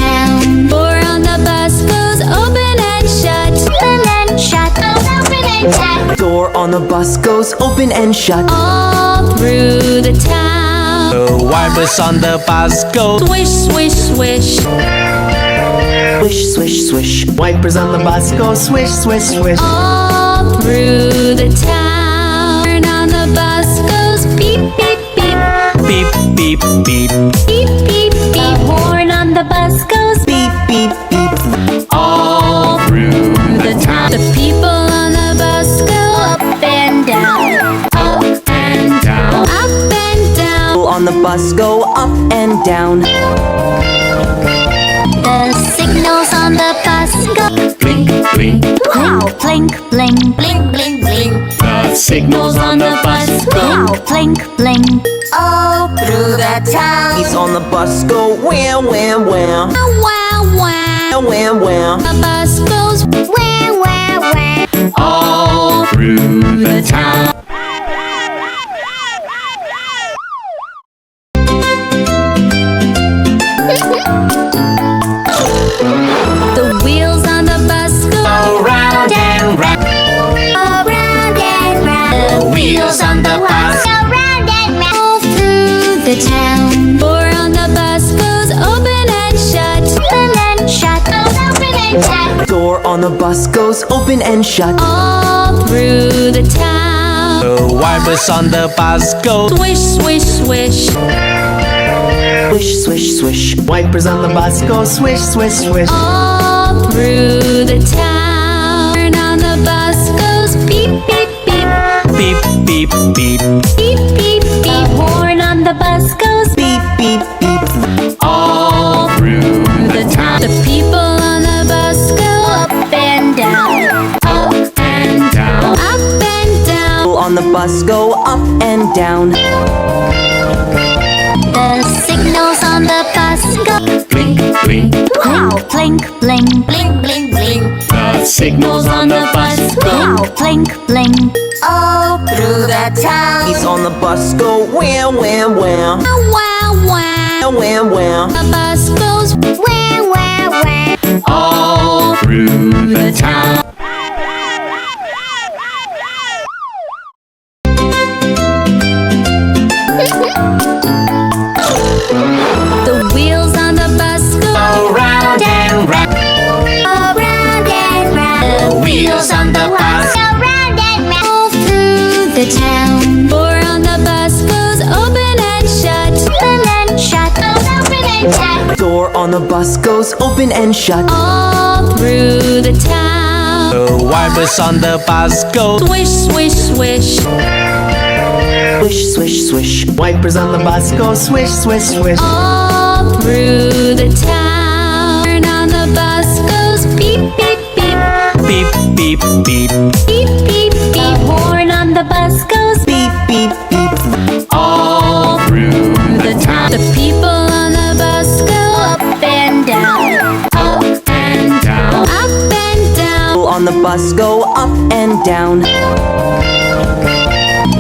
town. Door on the bus goes open and shut. Open and shut. Open and shut. Door on the bus goes open and shut. All through the town. The wipers on the bus go Swish, swish, swish. Swish, swish, swish. Wipers on the bus go swish, swish, swish. All through the town. Turn on the bus goes beep, beep, beep. beep, beep, beep. Beep, beep, beep. The horn on the bus goes Beep, beep, beep. All through the town. The people on the bus go up and down. Up and down. Up and down. People on the bus go up and down. The signals on the bus go Blink, blink. wow, blink, blink, blink, blink, blink. The signals on the bus go Wow, blink, blink. All through the town. Bees on the bus go wham, wham, wham. Wow, wow. Wham, wham. The bus goes wah, wah, wah. all through the town. The wheels on the bus go Round and round. around and round. The wheels on the bus go round and round. All through the town. Door on the bus goes open and shut. Open and shut. Open and shut. Door on the bus goes open and shut. All through the town. The wipers on the bus go Swish, swish, swish. Swish, swish, swish. Wipers on the bus go swish, swish, swish. All through the town. Turn on the bus goes beep, beep, beep. beep, beep, beep. Beep, beep, beep. The horn on the bus goes Beep, beep, beep. All through the town. The people on the bus go up and down. Up And down. Up and down. People on the bus go up and down. The signals on the bus go Blink, blink. wow, blink, blink, blink, blink, blink. The signals on the bus go Wow, blink, blink. All through the town. Bees on the bus go wham, wham, wham. Wow, wow. Wham, wham. The bus goes wah, wah, wah. all through the town. The wheels on the bus go Round and round. around and round. The wheels on the bus go round and round. All through the town. Door on the bus goes open and shut. Open and shut. Open and shut. Door on the bus goes open and shut. All through the town. The wipers on the bus go Swish, swish, swish. Swish, swish, swish. Wipers on the bus go swish, swish, swish. All through the town. Turn on the bus goes beep, beep, beep. beep, beep, beep. Beep, beep, beep. The horn on the bus goes Beep, beep, beep. All through the town. the people on the bus go up and down. Up And down. Up and down. People on the bus go up and down.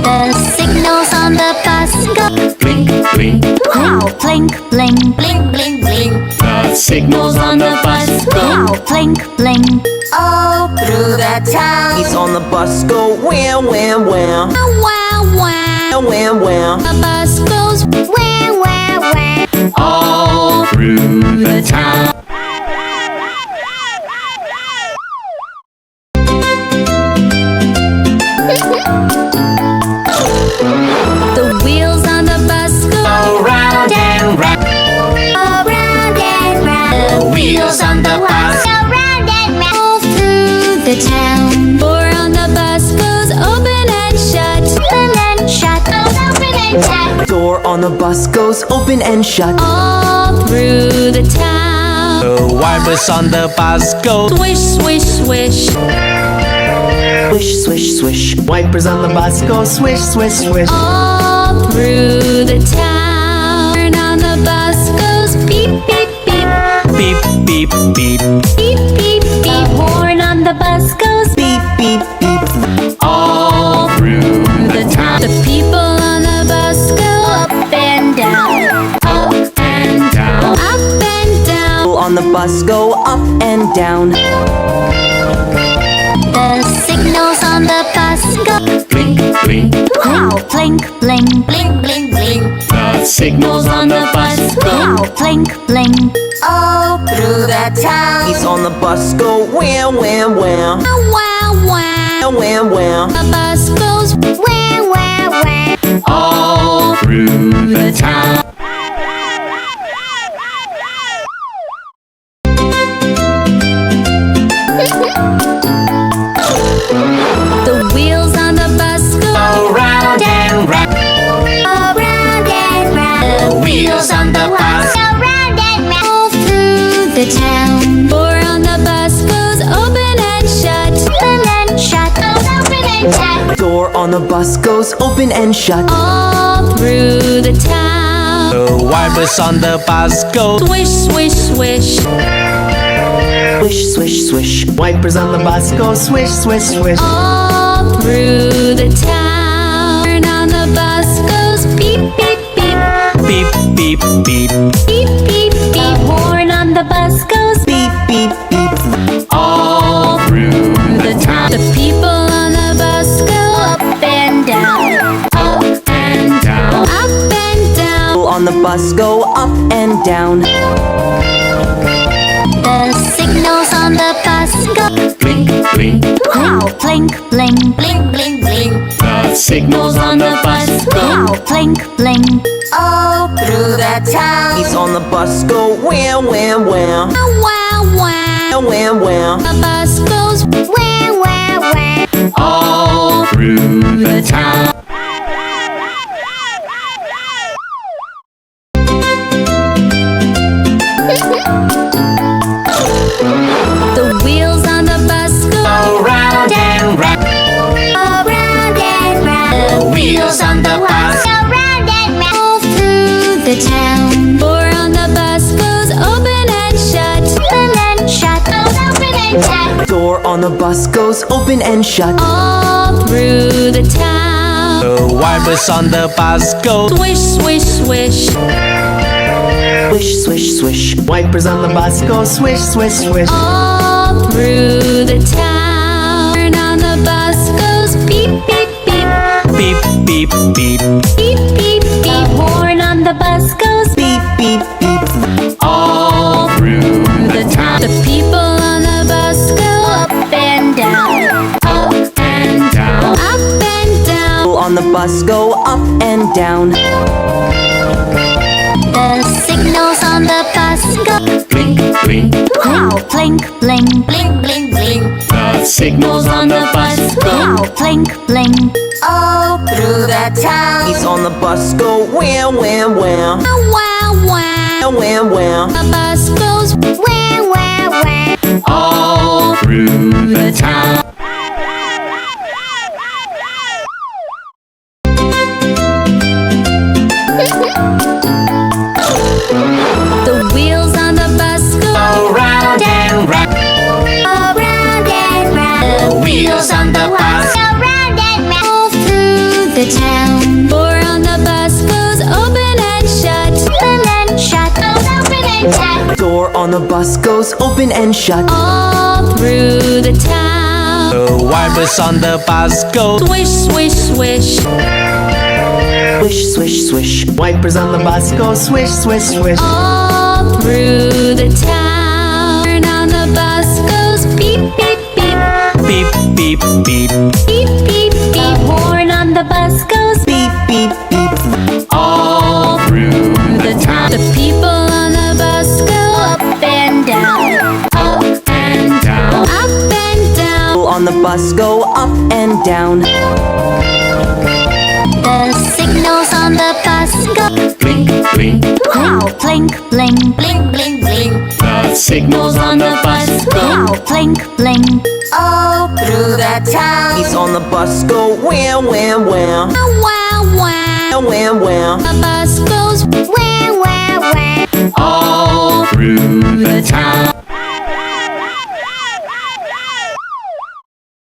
The signals on the bus go Blink, blink. wow, blink, blink, blink, blink, blink. The signals on the bus go Wow, blink, blink. All through the town. Bees on the bus go wham, wham, wham. Wow, wow. Wham, wham. The bus goes wah, wah, wah. all through the town. The wheels on the bus go Round and round. around and round. The wheels on the bus go round and round. All through the town. Door on the bus goes open and shut. Open and shut. Open and shut. Door on the bus goes open and shut. All through the town. The wipers on the bus go Swish, swish, swish. Swish, swish, swish. Wipers on the bus go swish, swish, swish. All through the town. Turn on the bus goes beep, beep, beep. beep, beep, beep. Beep, beep, beep. The horn on the bus goes Beep, beep, beep. All through the town. the people on the bus go up and down. Up And down. and down. People on the bus go up and down. The signals on the bus go Blink, blink. wow, blink, blink, blink, blink, blink. The signals on the bus go. Wow, blink, blink. All through the town. He's on the bus go wham, wham, wham. Wow, wow. Wham, wham. The bus goes wah, wah, wah. All through the town. The wheels on the bus go Round and round. around and round. The wheels on the bus. go round and round. All through the town. Door on the bus goes open and shut. Open and shut. Open and shut. Door on the bus goes open and shut. All through the town. The wipers on the bus go. Swish, swish, swish. Swish, swish, swish. Wipers on the bus go swish, swish, swish. All through the town. Turn on the bus goes beep, beep, beep. Beep, beep, beep. Beep, beep, beep. The horn on the bus goes Beep, beep, beep. All through the town. the people on the bus go up and down. Up And down. up and down. People on the bus go up and down. The signals on the bus go Blink, blink. wow, blink, blink, blink, blink, blink. The signals on the bus go. Wow, blink, blink. All through the town. He's on the bus go wham, wham, wham. Wow, wow. Wham, wham. The bus goes wah, wah, wah. All through the town. The wheels on the bus go Round and round. around and round. The wheels on the bus. go round and round. All through the town. Door on the bus goes open and shut. Open and shut. Open and shut. Door on the bus goes open and shut. All through the town. The wipers on the bus go. Swish, swish, swish. Swish, swish, swish. Wipers on the bus go swish, swish, swish. All through the town. Turn on the bus goes beep, beep, beep. Beep, beep, beep. Beep, beep, beep. The horn on the bus goes Beep, beep, beep. All through the town. the people on the bus go up and down. Up And down. up and down. People on the bus go up and down. The signals on the bus go Blink, blink. wow, blink, blink, blink, blink, blink. The signals on the bus go. Wow, blink, blink. All through the town. He's on the bus go wham, wham, wham. Wow, wow. Wham, wham. The bus goes wah, wah, wah. All through the town. The wheels on the bus go Round and round. around and round. The wheels on the bus. go round and round. All through the town. Door on the bus goes open and shut. Open and shut. Open and shut. Door on the bus goes open and shut. All through the town. The wipers on the bus go. Swish, swish, swish. Swish, swish, swish. Wipers on the bus go swish, swish, swish. All through the town. Turn on the bus goes beep, beep, beep. Beep, beep, beep. Beep, beep, beep. The horn on the bus goes Beep, beep, beep. All through the town. the people on the bus go up and down. Up And down. up and down. People on the bus go up and down. The signals on the bus go Blink, blink. wow, blink, blink, blink, blink, blink. The signals on the bus go. Wow, blink, blink. All through the town. He's on the bus go wham, wham, wham. Wow, wow. Wham, wham. The bus goes wah, wah, wah. All through the town.